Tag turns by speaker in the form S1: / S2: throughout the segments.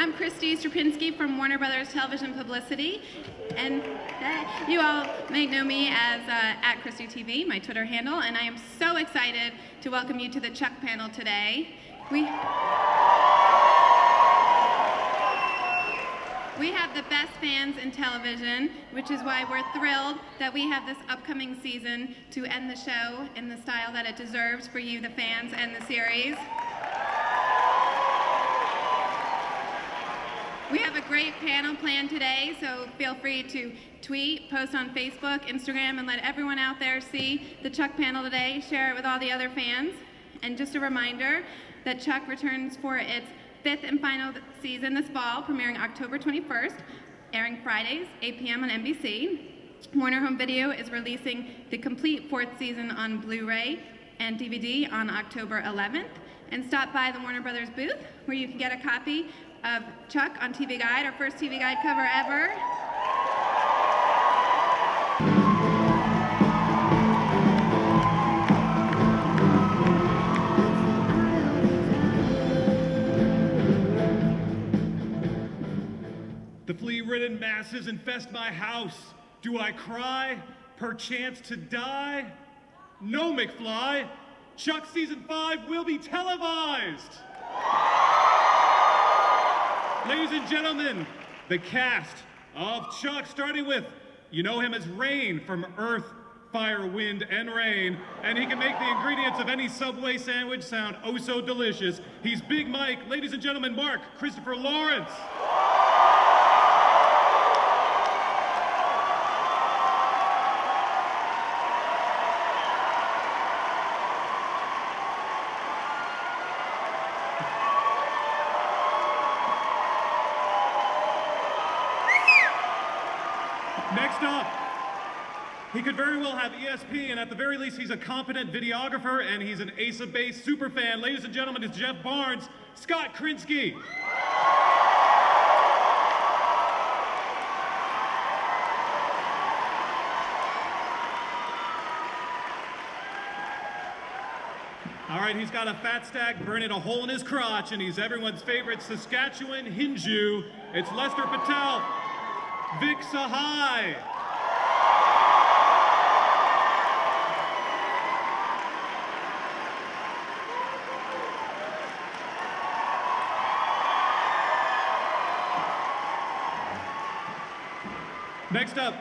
S1: I'm Krinsky from Warner Brothers Television Publicity, and you all may know me as at Krinsky TV, my Twitter handle, and I am so excited to welcome you to the Chuck panel today. We have the best fans in television, which is why we're thrilled that we have this upcoming season to end the show in the style that it deserves for you, the fans, and the series. We have a great panel planned today, so feel free to tweet, post on Facebook, Instagram, and let everyone out there see the Chuck panel today. Share it with all the other fans. And just a reminder that Chuck returns for its 5th and final season this fall, premiering October 21st, airing Fridays, 8 p.m. on NBC. Warner Home Video is releasing the complete 4th season on Blu-ray and DVD on October 11th. And stop by the Warner Brothers booth, where you can get a copy of Chuck on TV Guide, our first TV Guide cover ever.
S2: The flea-ridden masses infest my house. Do I cry, perchance to die? No, McFly. Chuck Season 5 will be televised. Ladies and gentlemen, the cast of Chuck, starting with, you know him as Rain from Earth, Fire, Wind, and Rain, and he can make the ingredients of any Subway sandwich sound oh so delicious. He's Big Mike. Ladies and gentlemen, Mark Christopher Lawrence. Next up, he could very well have ESP, and at the very least, he's a competent videographer, and he's an Ace of Base superfan. Ladies and gentlemen, it's Jeff Barnes, Scott Krinsky. All right, he's got a fat stack burning a hole in his crotch, and he's everyone's favorite Saskatchewan Hindu. It's Lester Patel. Vik Sahay. Next up,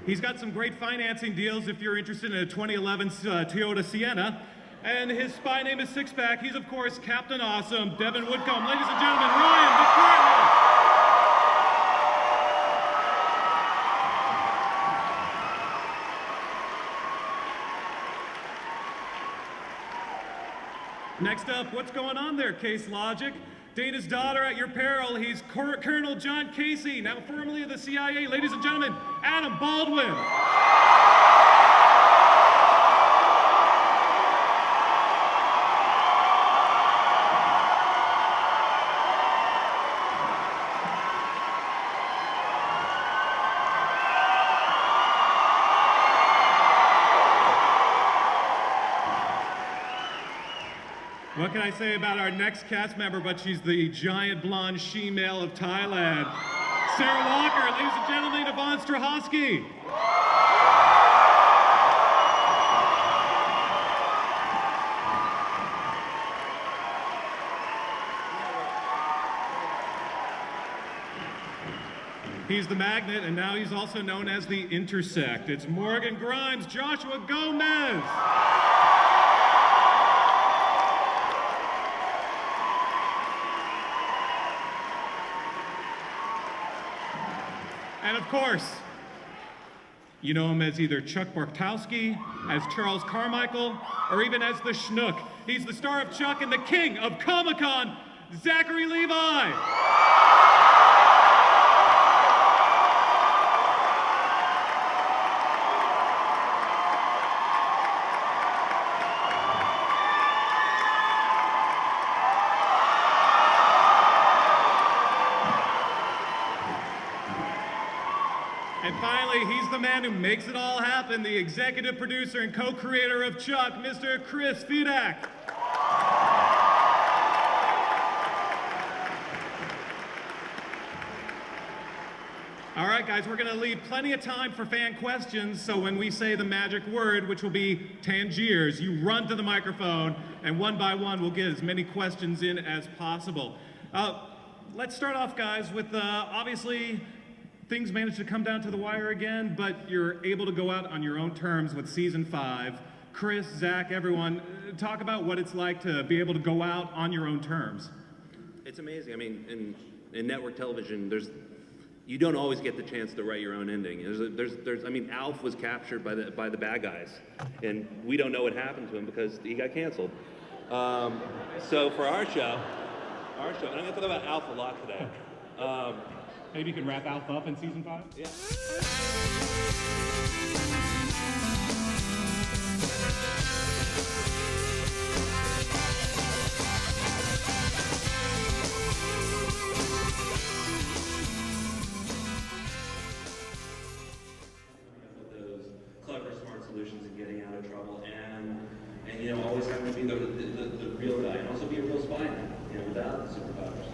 S2: he's got some great financing deals if you're interested in a 2011 Toyota Sienna. And his spy name is Sixpack. He's, of course, Captain Awesome, Devin Woodcomb. Ladies and gentlemen, Ryan MacPartlin. Next up, what's going on there, Case Logic? Dana's daughter at your peril. He's Colonel John Casey, now formerly of the CIA. Ladies and gentlemen, Adam Baldwin. What can I say about our next cast member, but she's the giant blonde she-male of Thailand. Sarah Walker, ladies and gentlemen, Yvonne Strahovski. He's the magnet, and now he's also known as the Intersect. It's Morgan Grimes, Joshua Gomez. And of course, you know him as either Chuck Bartowski, as Charles Carmichael, or even as the Schnook. He's the star of Chuck and the king of Comic-Con, Zachary Levi. And finally, he's the man who makes it all happen, the executive producer and co-creator of Chuck, Mr. Chris Fedak. All right, guys, we're going to leave plenty of time for fan questions, so when we say the magic word, which will be Tangiers, you run to the microphone, and one by one, we'll get as many questions in as possible. Let's start off, guys, with obviously things managed to come down to the wire again, but you're able to go out on your own terms with season 5. Chris, Zach, everyone, talk about what it's like to be able to go out on your own terms.
S3: It's amazing. I mean, in network television, you don't always get the chance to write your own ending. I mean, Alf was captured by the bad guys, and we don't know what happened to him because he got canceled. So for our show, and I'm going to talk about Alf a lot today.
S2: Maybe you can wrap Alf up in season 5?
S3: Yeah. Solutions and getting out of trouble, and you know, always having to be the real guy, and also be a real spy now, you know, without the superpowers.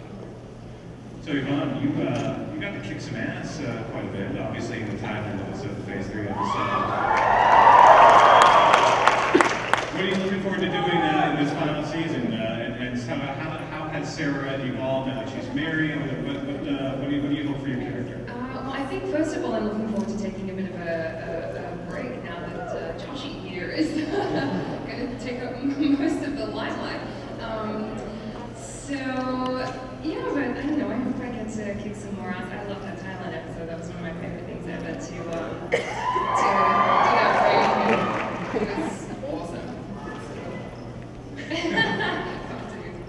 S2: So Yvonne, you got to kick some ass quite a bit, obviously in the Thailand episode, the Phase 3 episode. What are you looking forward to doing in this final season? And how has Sarah evolved now that she's married? What do you hope for your character?
S4: Well, I think first of all, I'm looking forward to taking a bit of a break now that Joshy here is going to take up most of the limelight. So, yeah, but I don't know, I hope I get to kick some more ass. I loved that Thailand episode. That was one of my favorite things ever to do that for you. It was awesome.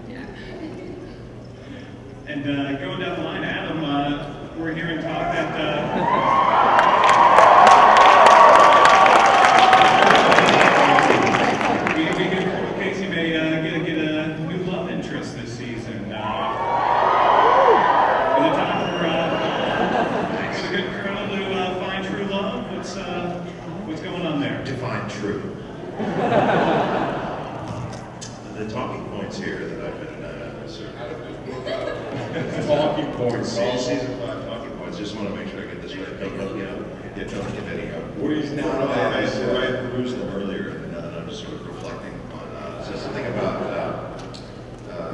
S4: Yeah.
S2: And going down the line, Adam, we're hearing talk that Casey may get a new love interest this season. Is it time for a good criminal to find true love? What's going on there?
S5: Define true. The talking points here that I've been
S6: Talking points.
S5: Season 5 talking points. Just want to make sure I get this right. Don't give any
S6: What is now?
S5: I perused them earlier, and I'm just sort of reflecting on. So something about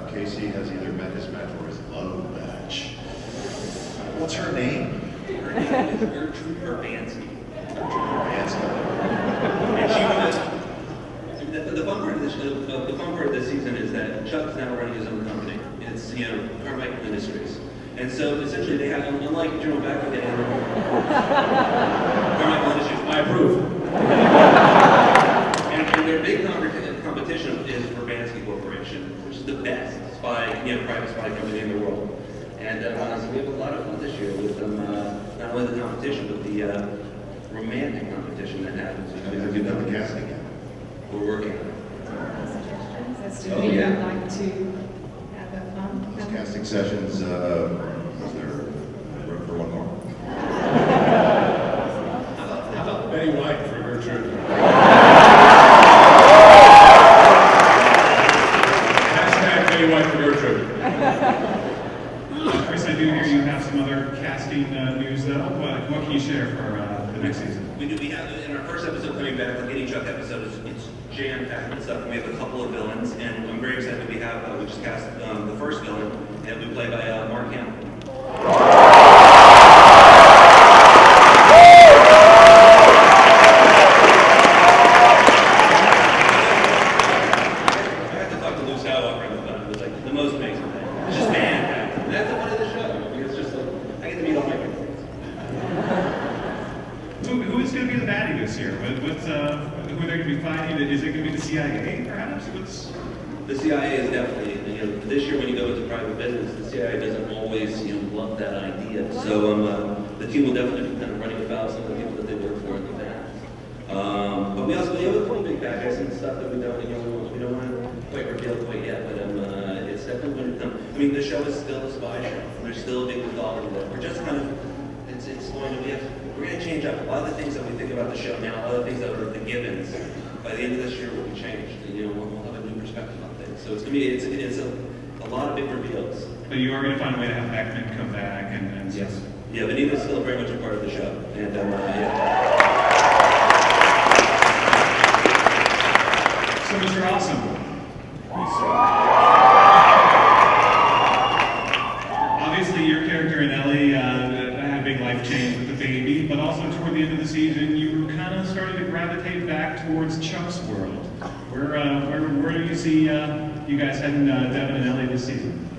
S5: Casey has either met his match or his love match. What's her name?
S3: Her name is Gertrude Urbanski. And the fun part of this season is that Chuck's now running his own company. It's, you know, MacPartlin Industries. And so essentially they have, unlike General Becker, they have MacPartlin Industries. I approve. and their big competition is Urbanski Corporation, which is the best private spy company in the world. And so we have a lot of fun this year with them, not only the competition, but the romantic competition that happens.
S5: Have you done the casting yet?
S3: We're working on it.
S4: Suggestions as to who you'd like to have a fun?
S5: These casting sessions, is there room for one more?
S6: How about Betty White for Gertrude? Hashtag Betty White for Gertrude.
S2: Chris, I do hear you have some other casting news, though. What can you share for the next season?
S3: We have, in our first episode coming back, the Getting Chuck episode, it's jam-packed with stuff. We have a couple of villains, and I'm very excited we just cast the first villain, and it'll be played by Mark Hamill. I had to talk to Luke Skywalker on the phone. It was like the most amazing thing. It's just fantastic. And that's the fun of the show. It's just like, I get to meet all my favorites.
S2: Who is going to be the baddie this year? Who are they going to be fighting? Is it going to be the CIA, perhaps?
S3: The CIA is definitely, you know, this year when you go into private business, the CIA doesn't always, you know, love that idea. So the team will definitely be kind of running afoul some of the people that they work for in the past. But we also have a couple big bad guys and stuff that we don't want to quite reveal quite yet. But it's definitely going to come. I mean, the show is still a spy show. There's still a big mythology there. We're just kind of, we're going to change up a lot of the things that we think about the show now. A lot of the things that are the givens. By the end of this year, will be changed. You know, we'll have a new perspective on things. So it's going to be a lot of big reveals.
S2: But you are going to find a way to have Beckman come back and
S3: yes. yeah, Benita's still very much a part of the show. And yeah.
S2: So, Mr. Awesome. Obviously, your character in Ellie had a big life change with the baby, but also toward the end of the season, you were kind of starting to gravitate back towards Chuck's world. Where do you see you guys heading, Devin and Ellie, this season?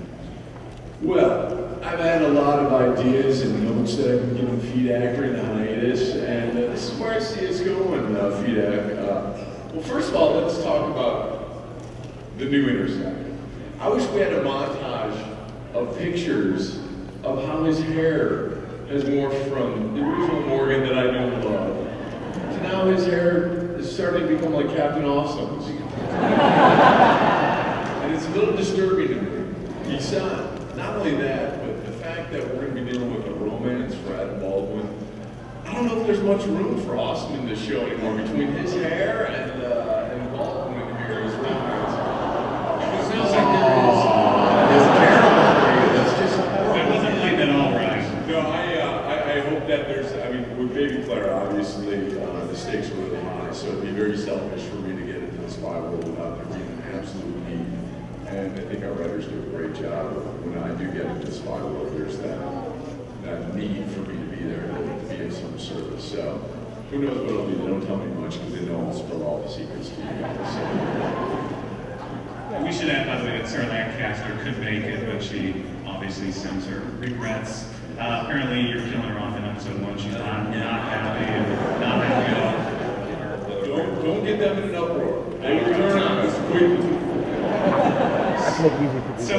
S6: Well, I've had a lot of ideas and notes that I've been giving Fedak during the hiatus, and this is where I see us going, Fedak. Well, first of all, let's talk about the new Intersect. I wish we had a montage of pictures of how his hair has morphed from the original Morgan that I know and love to now his hair is starting to become like Captain Awesome's. And it's a little disturbing to me. He's not only that, but the fact that we're going to be dealing with a romance for Adam Baldwin. I don't know if there's much room for Awesome in this show anymore between his hair and Baldwin here as romance. It sounds like there is. It's terrible. That's just.
S2: That wasn't played at all right.
S6: No, I hope that there's. I mean, with Baby Claire, obviously the stakes are really high, so it'd be very selfish for me to get into the spy world without there being an absolute need. And I think our writers do a great job. When I do get into the spy world, there's that need for me to be there, to be of some service. So who knows what it'll be? They don't tell me much because they know I'll spill all the secrets to you guys. So.
S2: We should add, by the way, that Sarah Lancaster could make it, but she obviously sends her regrets. Apparently, you're killing her off in episode 1. She's not happy and not happy at all.
S6: Don't get them in an uproar. They return as quickly.
S2: So,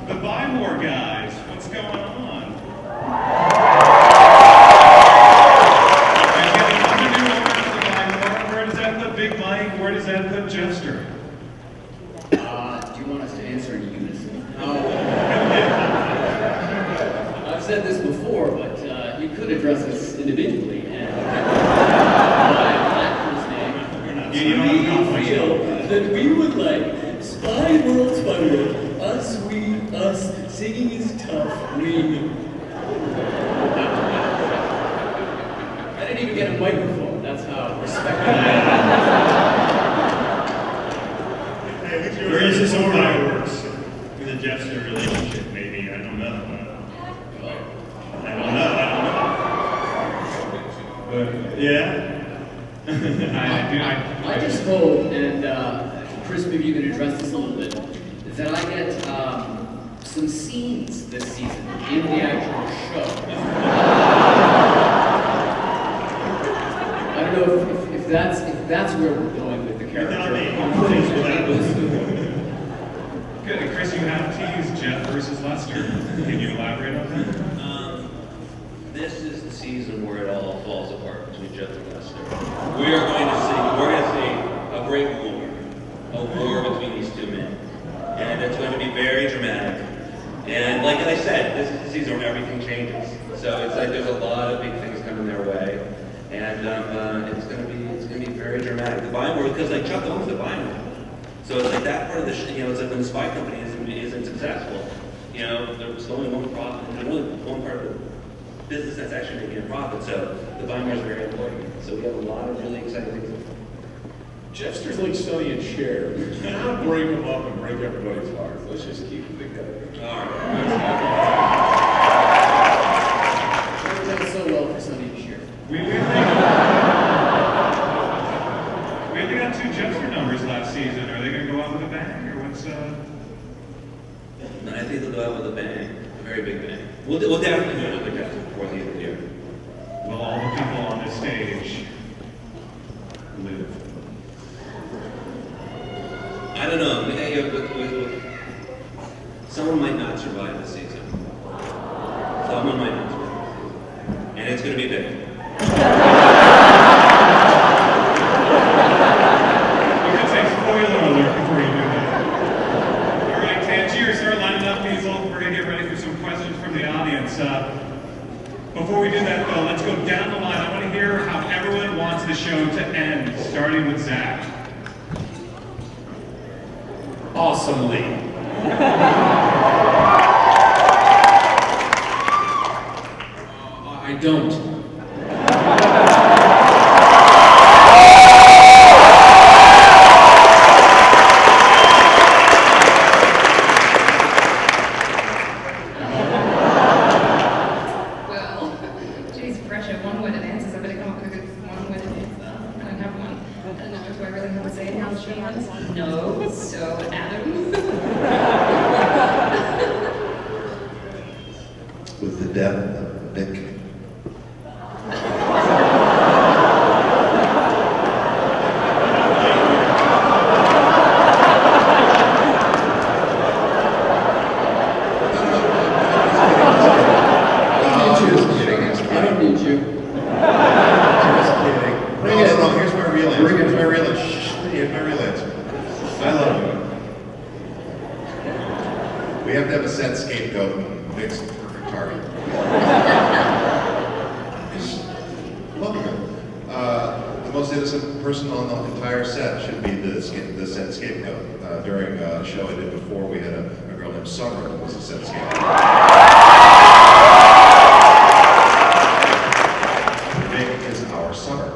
S2: the Buy More guys, what's going on? Where does that put Big Mike? Where does that put Jeffster?
S7: Do you want us to answer in unison? I've said this before, but you could address us individually. And we feel that we would like Spy World, us, we, us, singing is tough, we. I didn't even get a microphone, that's how respectful I am.
S8: Where is this on fireworks with the Jeffster relationship, maybe? I don't know. But, yeah?
S7: I just hope, and Chris, maybe you can address this a little bit, that I get some scenes this season in the actual show. I don't know if that's where we're going with the character.
S2: Good. Chris, you have teased Jeff versus Lester. Can you elaborate on that?
S3: This is the season where it all falls apart between Jeff and Lester. We're going to see a great war between these two men. And it's going to be very dramatic. And like I said, this is the season where everything changes. So it's like there's a lot of big things coming their way. And it's going to be very dramatic. The Buy More, because like Chuck owns the Buy More. So it's like that part of the, it's like when the spy company isn't successful, there's only one profit, there's only one part of the business that's actually making a profit, so the Buy More is very important. So we have a lot of really exciting things.
S6: Jeffster's like Sonny and Cher. We cannot break them up and break everybody's hearts. Let's just keep them together.
S3: All right.
S7: Worked out so well for Sonny and Cher.
S2: We only got 2 Jeffster numbers last season. Are they going to go out with a bang, or what's?
S3: I think they'll go out with a bang, a very big bang. We'll definitely do another Jeffster before the end of the year.
S2: Will all the people on this stage live?
S3: I don't know. Someone might not survive this season. Someone might not survive. And it's going to be big.
S2: You could say spoiler alert before you do that. All right, Tangier, start lining up these. We're going to get ready for some questions from the audience. Before we do that, though, let's go down the line. I want to hear how everyone wants the show to end, starting with Zach.
S6: Awesomely.
S7: I don't.
S4: Well, geez, fresh at one-worded answers. I better come up with a one-worded answer. I don't have one. I don't know. Do I really have to say it now? No. So, Adam.
S5: With the depth of Vik.
S7: I don't need you.
S5: Just kidding. No, here's my real answer. Here's my real answer. Shh, here's my real answer. I love you. We have to have a set scapegoat and Vik's the perfect target. Look, the most innocent person on the entire set should be the set scapegoat. During a show I did before, we had a girl named Summer that was a set scapegoat. Vik is our Summer.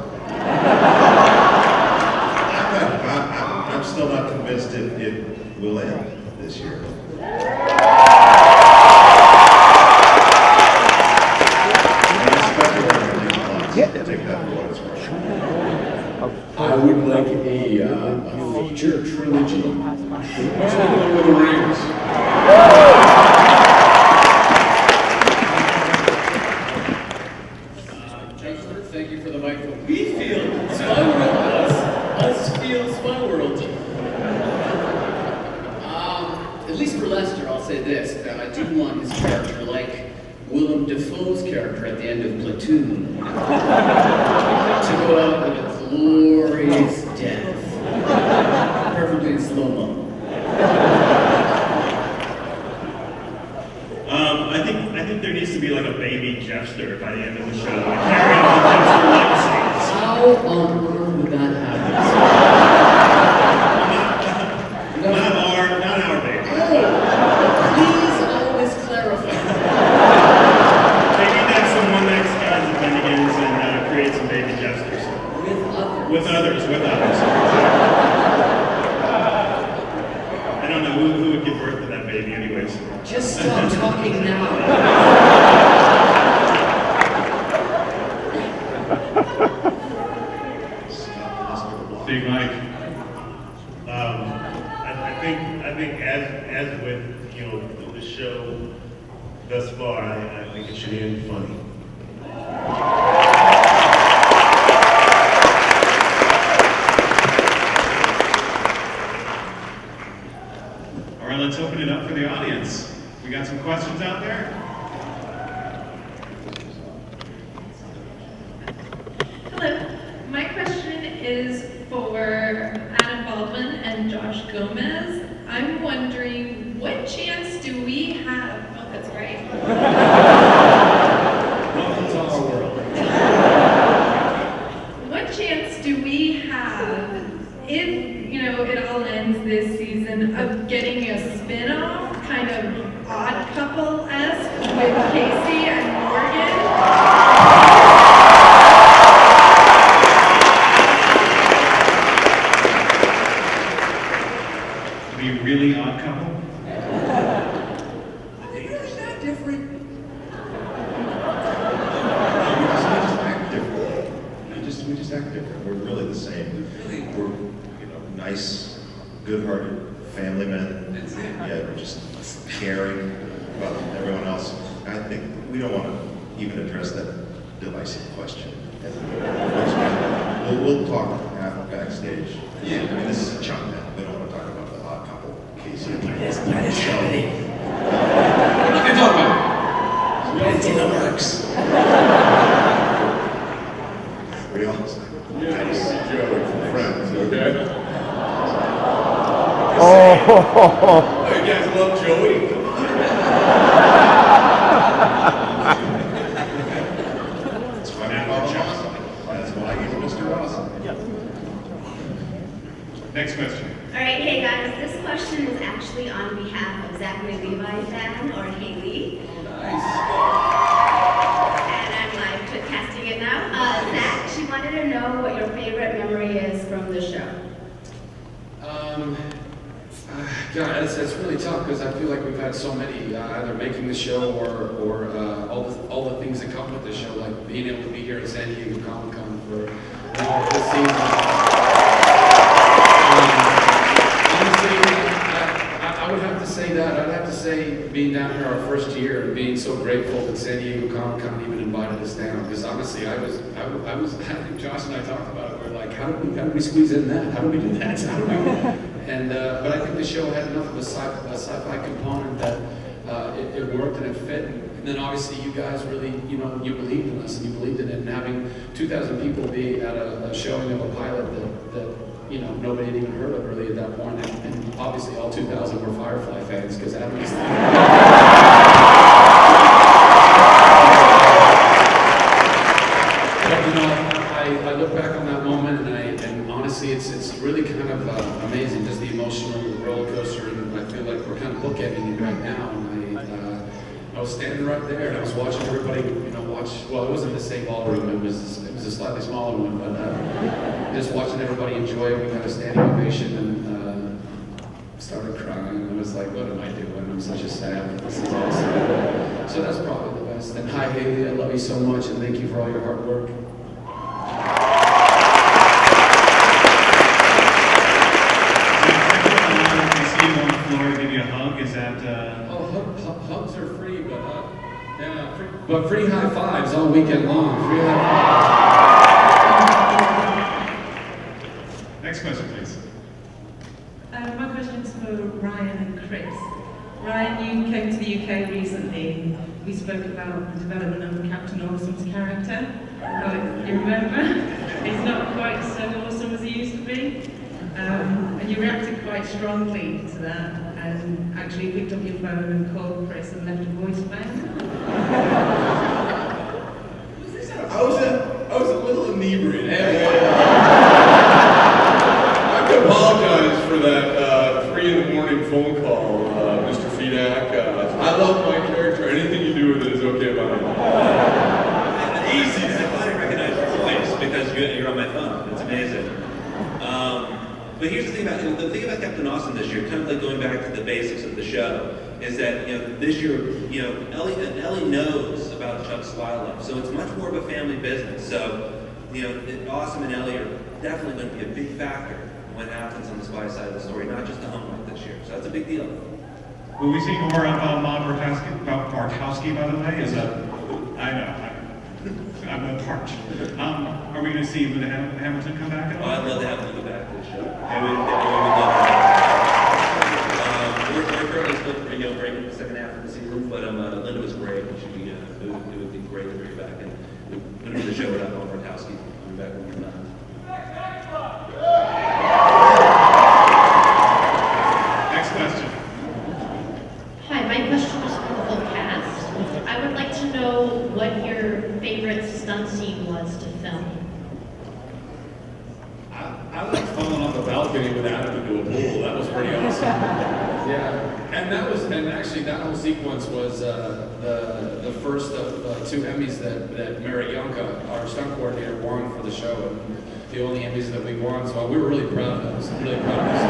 S5: I'm still not convinced it will end this year. Take that for what it's worth.
S6: I would like a feature trilogy. What's the Lord of the Rings?
S7: Chuckster, thank you for the microphone. We feel Spy World. Us feel Spy World. At least for Lester, I'll say this, that I do want his character like Willem Dafoe's character at the end of Platoon to go out with a glorious death, preferably in slow-mo.
S8: I think there needs to be like a baby Jeffster by the end of the show, like carrying on the Jeffster legacy.
S7: How on earth would that happen?
S8: Not our baby.
S7: Hey, please always clarify.
S8: Maybe that's some one next guys at Bennigan's and create some baby Jeffsters.
S7: With others.
S8: With others. I don't know who would give birth to that baby anyways.
S7: Just stop talking now.
S8: Big Mike. I think as with the show thus far, I think it should end funny. All right, let's open it up for the audience. We got some questions out there?
S9: Hello. My question is for Adam Baldwin and Josh Gomez. I'm wondering, what chance do we have? Oh, that's right.
S8: Welcome to our world.
S9: What chance do we have, if it all ends this season, of getting a spin-off, kind of Odd Couple-esque with Casey and Morgan?
S8: Really Odd Couple?
S5: Is that different? We just act differently. We just act different. We're really the same. We're nice, good-hearted family men. Yeah, we're just caring about everyone else. I think we don't want to even address that divisive question. We'll talk backstage. Yeah, I mean, this is a chunk now. We don't want to talk about the Odd Couple. Casey and
S7: That is happening.
S6: What are you talking about?
S7: It's in the works.
S5: we all
S6: Nice joke from Friends, okay?
S10: Oh,
S6: You guys love Joey?
S5: That's why we call him Awesome. That's why he's Mr. Awesome.
S8: Next question.
S11: All right, hey guys, this question is actually on behalf of Zachary Levi fan or Haley.
S6: Nice.
S11: And I'm know what your favorite memory is from the show.
S10: God, it's really tough because I feel like we've had so many, either making the show or all the things that come with the show, like being able to be here at San Diego Comic-Con for this season. Honestly, I would have to say that. I'd have to say being down here our first year and being so grateful that San Diego Comic-Con even invited us down. Because honestly, I was, Josh and I talked about it. We're like, how did we squeeze in that? How do we do that? How do we? And but I think the show had enough of a sci-fi component that it worked and it fit. And then obviously you guys really, you believed in us and you believed in it. And having 2,000 people be at a showing of a pilot that nobody had even heard of really at that point. And obviously all 2,000 were Firefly fans because Adam was I look back on that moment and honestly it's really kind of amazing, just the emotional roller coaster, and I feel like we're kind of bookending it right now. And I was standing right there and I was watching everybody, watch. Well, it wasn't the same ballroom; it was a slightly smaller one, but just watching everybody enjoy it. We got a standing ovation and started crying. And I was like, "What am I doing? I'm such a sad. This is awesome." So that's probably the best. And hi, Haley, I love you so much, and thank you for all your hard work. Hugs are free, but free high fives all weekend long. Free high fives.
S2: Next question, please.
S12: My question's for Ryan and Chris. Ryan, you came to the UK recently. We spoke about the development of Captain Awesome's character. You remember? He's not quite so awesome as he used to be. And you reacted quite strongly to that, and actually picked up your phone and called Chris and left a voicemail.
S6: I was a little inebriated. I have to apologize for that 3 in the morning phone call, Mr. Fedak. I love my character. Anything you do with it is okay by me.
S3: Easy. I finally recognize your voice because you're on my phone. It's amazing. But here's the thing about Captain Awesome this year, kind of like going back to the basics of the show, is that this year, Ellie knows about Chuck's wildlife, so it's much more of a family business. So, Awesome and Ellie are definitely going to be a big factor in what happens on the spy side of the story, not just the home life this year. So that's a big deal.
S2: Will we see more of Markowski, by the way? I know. I'm a part. Are we going to see Linda Hamilton come back at all?
S3: I'd love to have Linda back to the show. We would love that. We're currently still breaking the second half of the season, but Linda was great. It would be great to bring her back. And we're going to do the show without Markowski. We'll be back when we're done.
S2: Next question.
S13: Hi, my question is for the whole cast. I would like to know what your favorite stunt scene was to film.
S6: I like falling off the balcony with Adam into a pool. That was pretty awesome.
S10: Yeah, and actually that whole sequence was the first of 2 Emmys that Mary Yonka, our stunt coordinator, won for the show, and the only Emmys that we won. So we were really proud of those. Really proud of those.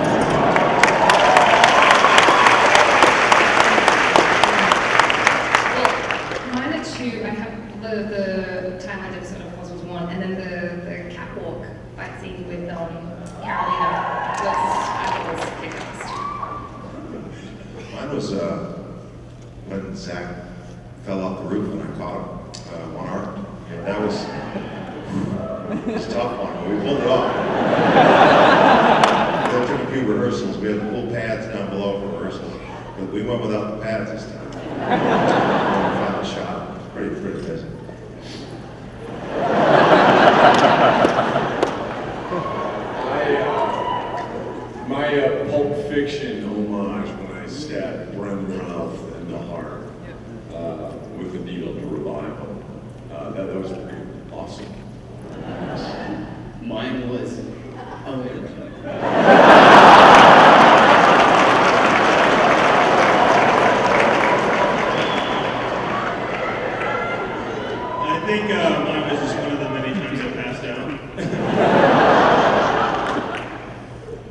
S4: I have the Thailand episode, of course, was one, and then the catwalk fight scene with Carolina was kick-ass.
S5: Mine was when Zach fell off the roof and I caught him one-armed. That was a tough one, but we pulled it off. There took a few rehearsals. We had little pads down below for rehearsals, but we went without the pads this time. Final shot. Pretty busy.
S6: My Pulp Fiction homage when I stabbed Brendan Routh in the heart with the needle to revive him. That was pretty awesome.
S7: Mine was,
S8: I think mine was just one of the many times I passed out.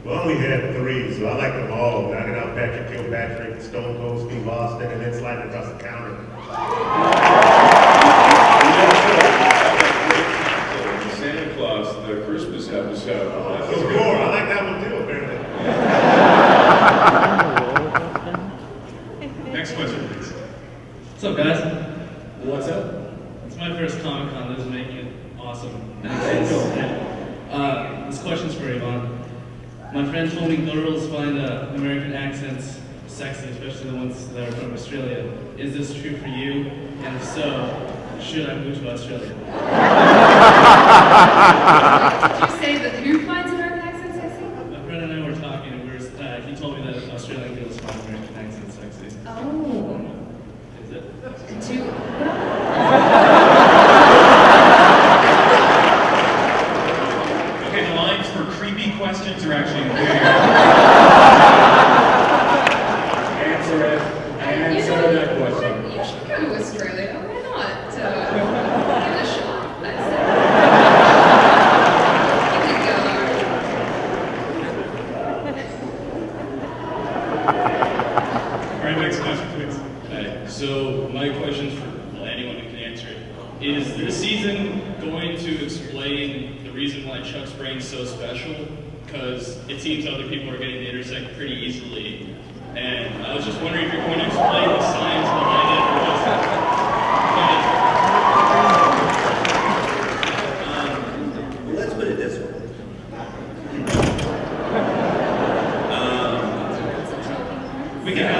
S8: We only had 3, so I like them all. Knocking out Patrick Kilpatrick, Stone Cold Steve Austin, and then sliding across the counter.
S6: Santa Claus, the Christmas episode.
S8: Oh, that's so cool. I like that one too, apparently.
S2: Next question, please.
S14: What's up, guys?
S6: What's up?
S14: It's my first Comic-Con. This is making it awesome. This question's for Yvonne. My friend told me girls find American accents sexy, especially the ones that are from Australia. Is this true for you? And if so, should I move to Australia?
S4: Did you say that who finds American accent sexy?
S14: My friend and I were talking, and he told me that Australian girls find American accents sexy.
S4: Oh.
S14: Is it?
S2: Okay, the lines for creepy questions are actually clear.
S6: Answer it. Answer that question.
S4: You should go to Australia. Why not? Give it a shot. That's it. Give it a
S2: All right, next question, please.
S14: Hi. So my question's for anyone who can answer it. Is this season going to explain the reason why Chuck's brain's so special? Because it seems other people are getting to intersect pretty easily. And I was just wondering if you're going to explain the science behind it or just...
S3: Well, let's put it this way.
S2: We can have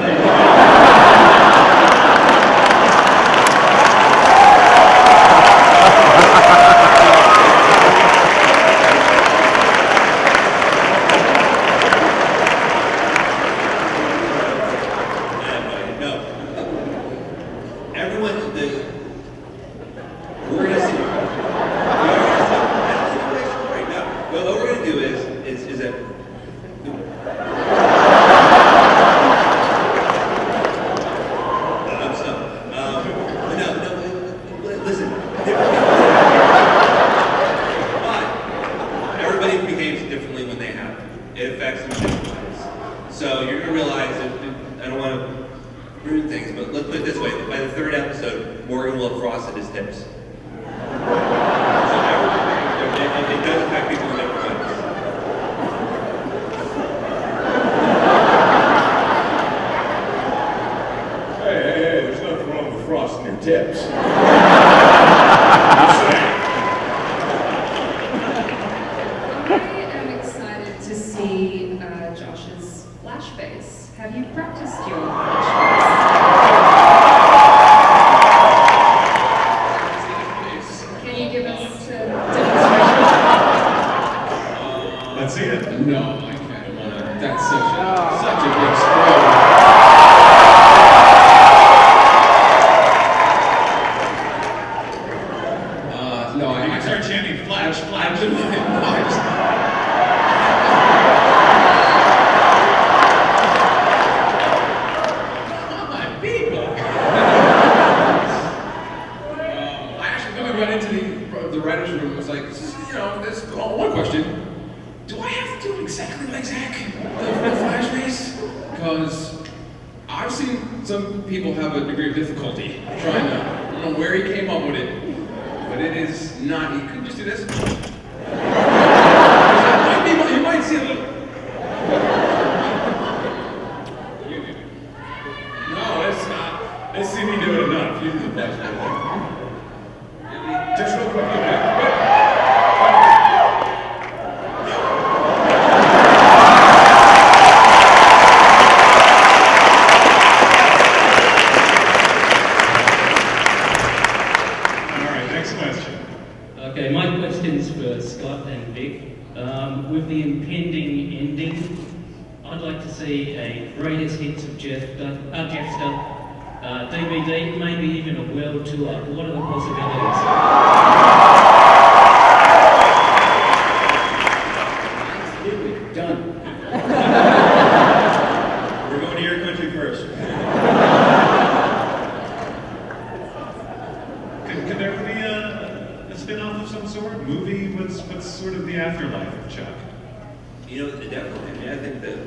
S14: DVD, maybe even a world tour. What are the possibilities?
S7: Absolutely. Done.
S3: We're going to your country first.
S2: Could there be a spin-off of some sort? Movie? What's sort of the afterlife of Chuck?
S3: You know, Yeah, definitely. I mean, I think that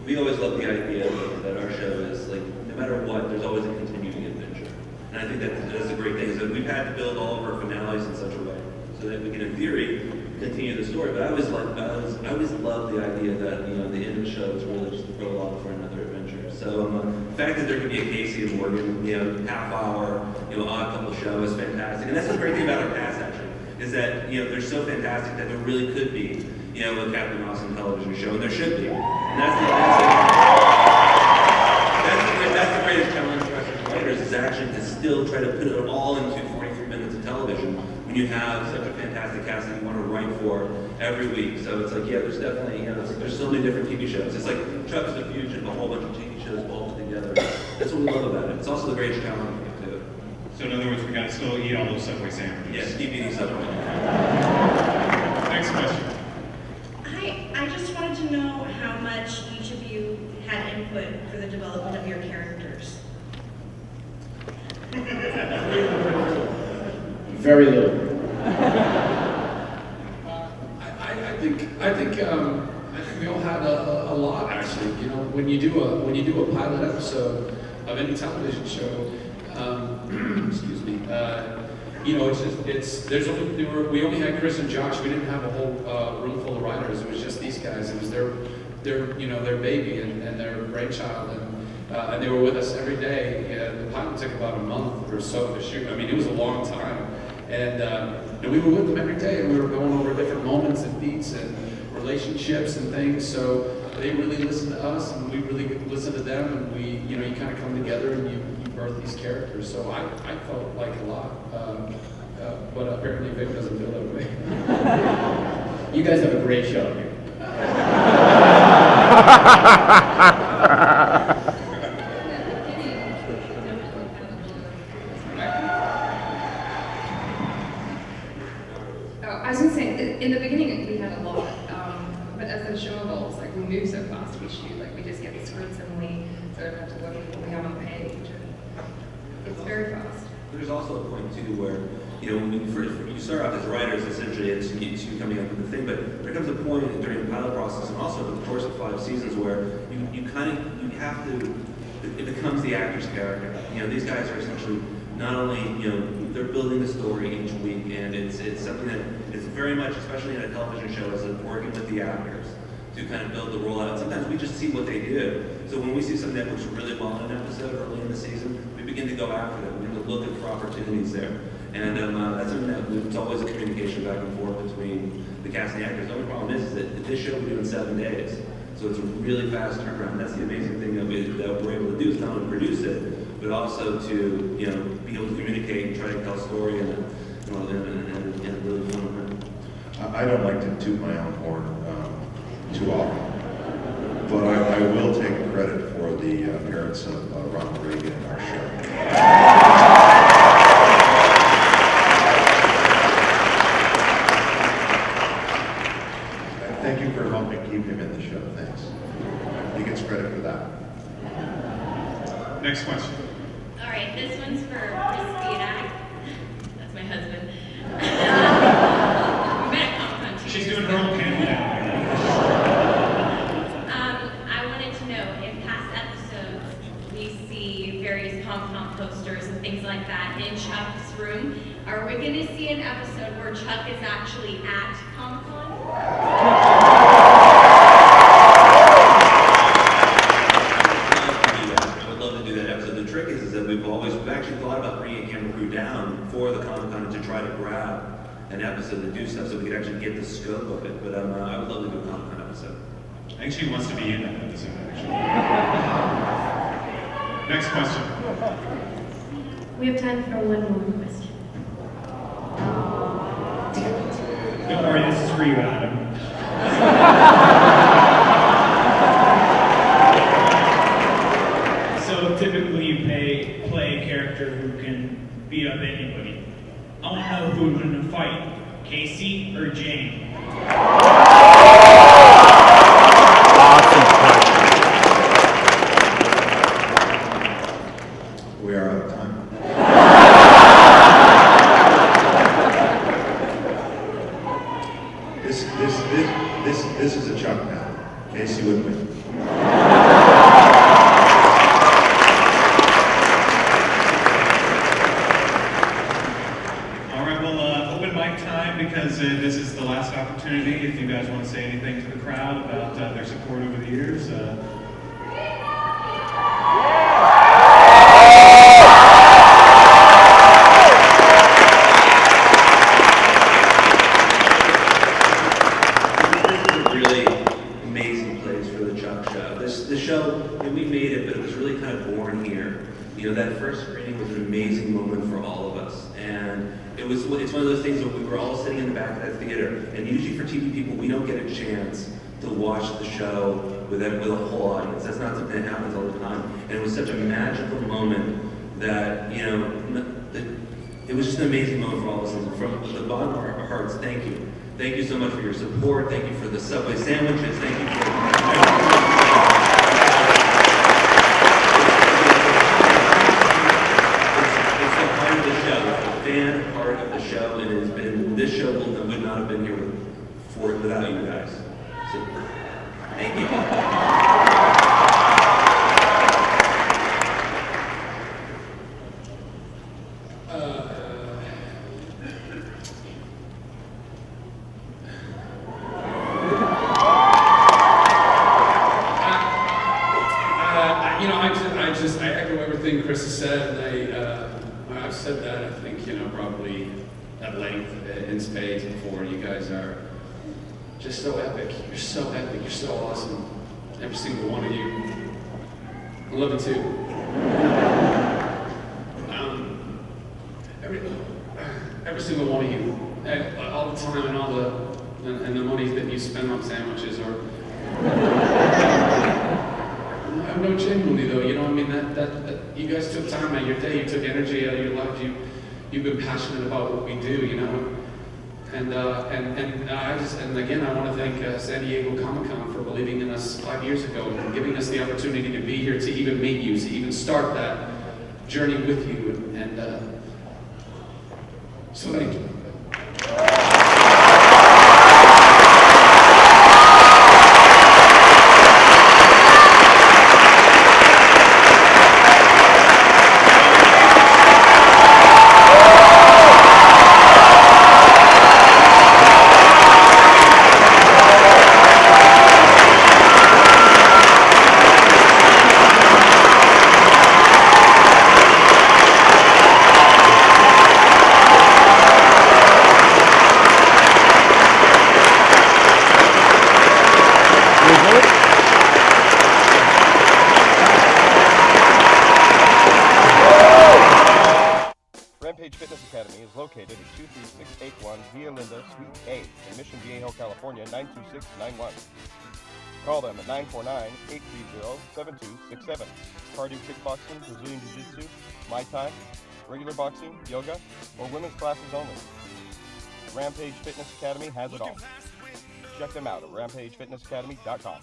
S3: we always love the idea that our show is like, no matter what, there's always a continuing adventure. And I think that's a great thing, is that we've had to build all of our finales in such a way so that we can, in theory, continue the story. But I always loved the idea that, you know, the end of the show is really just the prologue for another adventure. So the fact that there could be a Casey and Morgan, you know, half-hour, you know, odd couple show is fantastic. And that's the great thing about our cast, actually, is that, you know, they're so fantastic that there really could be, you know, a Captain Awesome television show, and there should be. And that's the greatest challenge for us as writers, is actually to still try to put it all into 43 minutes of television when you have such a fantastic cast that you want to write for every week. So it's like, yeah, there's definitely, you know, there's so many different TV shows. It's like Chuck's the fusion of a whole bunch of TV shows bolted together. That's what we love about it. It's also the greatest challenge we do.
S2: So in other words, we gotta still eat all those Subway sandwiches.
S3: Yes, keep eating Subway.
S2: Next question.
S15: Hi, I just wanted to know how much each of you had input for the development of your characters.
S7: Very little.
S10: I think we all had a lot, actually. You know, when you do a pilot episode of any television show, excuse me, you know, we only had Chris and Josh. We didn't have a whole room full of writers. It was just these guys. It was their baby and their brainchild, and they were with us every day. The pilot took about a month or so to shoot. I mean, it was a long time, and we were with them every day, and we were going over different moments and beats and relationships and things. So they really listened to us, and we really listened to them, and we, you know, you kind of come together and you birth these characters. So I felt like a lot, but apparently Vik doesn't feel that way.
S7: You guys have a great show here.
S4: I was going to say, in the beginning we had a lot, but as the show evolves, like we move so fast, we shoot, like we just get the scripts and we sort of have to look at what we have on the page. It's very fast.
S3: There's also a point too where, you know, when you start off as writers, essentially it's you coming up with the thing, but there comes a point during the pilot process and also over the course of 5 seasons where you have to, it becomes the actor's character. You know, these guys are essentially not only, you know, they're building the story each week, and it's something that it's very much, especially in a television show, is working with the actors to kind of build the role out. Sometimes we just see what they do. So when we see something that works really well in an episode early in the season, we begin to go after them. We begin to look for opportunities there. And that's something that it's always a communication back and forth between the cast and the actors. The only problem is that this show we do in 7 days. So it's a really fast turnaround. That's the amazing thing that we're able to do, is not only produce it, but also to, you know, be able to communicate and try to tell a story and really fun with it.
S5: I don't like to toot my own horn too often, but I will take credit for the appearance of Ronald Reagan in our show. Thank you for helping keep him in the show. Thanks. He gets credit for that.
S2: Next question.
S13: All right, this one's for Fedak. That's my husband. We met at Comic-Con 2
S2: She's
S13: years
S2: doing her
S13: ago.
S2: own panel now.
S13: I wanted to know, in past episodes, we see various Comic-Con posters and things like that in Chuck's room. Are we going to see an episode where Chuck is actually at Comic-Con?
S3: I would love to do that episode. The trick is that we've actually thought about bringing a camera crew down for the Comic-Con to try to grab an episode to do stuff so we could actually get the scope of it. But I would love to do a Comic-Con episode.
S2: I think she wants to be in that episode, actually. Next question.
S13: We have time for one more question.
S16: Don't worry, this is for you, Adam. So typically you play a character who can beat up anybody. I want to know who would win a fight, Casey or Jane?
S5: We are out of time. This Casey would win.
S2: All right, well, open mic time, because this is the last opportunity. If you guys want to say anything to the crowd about their support over the years.
S3: The show, we made it, but it was really kind of born here. You know, that first screening was an amazing moment for all of us. And it's one of those things where we were all sitting in the back of that theater. And usually for TV people, we don't get a chance to watch the show with a whole audience. That's not something that happens all the time. And it was such a magical moment that, you know, it was just an amazing moment for all of us. And from the bottom of our hearts, thank you. Thank you so much for your support. Thank you for the Subway sandwiches. Thank you for... fan part of the show, and it has been, this show would not have been here without you guys. So, thank you.
S10: I echo everything Chris has said, and I've said that, I think, you know, probably at length in spades before. You guys are just so epic. You're so epic. You're so awesome. Every single one of you. I love you too. Every single one of you. All the time and and the money that you spend on sandwiches or... No, genuinely though, you know, I mean, that you guys took time out of your day, you took energy out of your life, you've been passionate about what we do, you know, and again, I want to thank San Diego Comic-Con for believing in us 5 years ago and giving us the opportunity to be here, to even meet you, to even start that journey with you, and so thank you.
S17: Located at 23681 Via Linda, Suite A, in Mission Viejo, California, 92691. Call them at 949-830-7267. Cardio kickboxing, Brazilian Jiu-Jitsu, Muay Thai, regular boxing, yoga, or women's classes only. Rampage Fitness Academy has it all. Check them out at rampagefitnessacademy.com.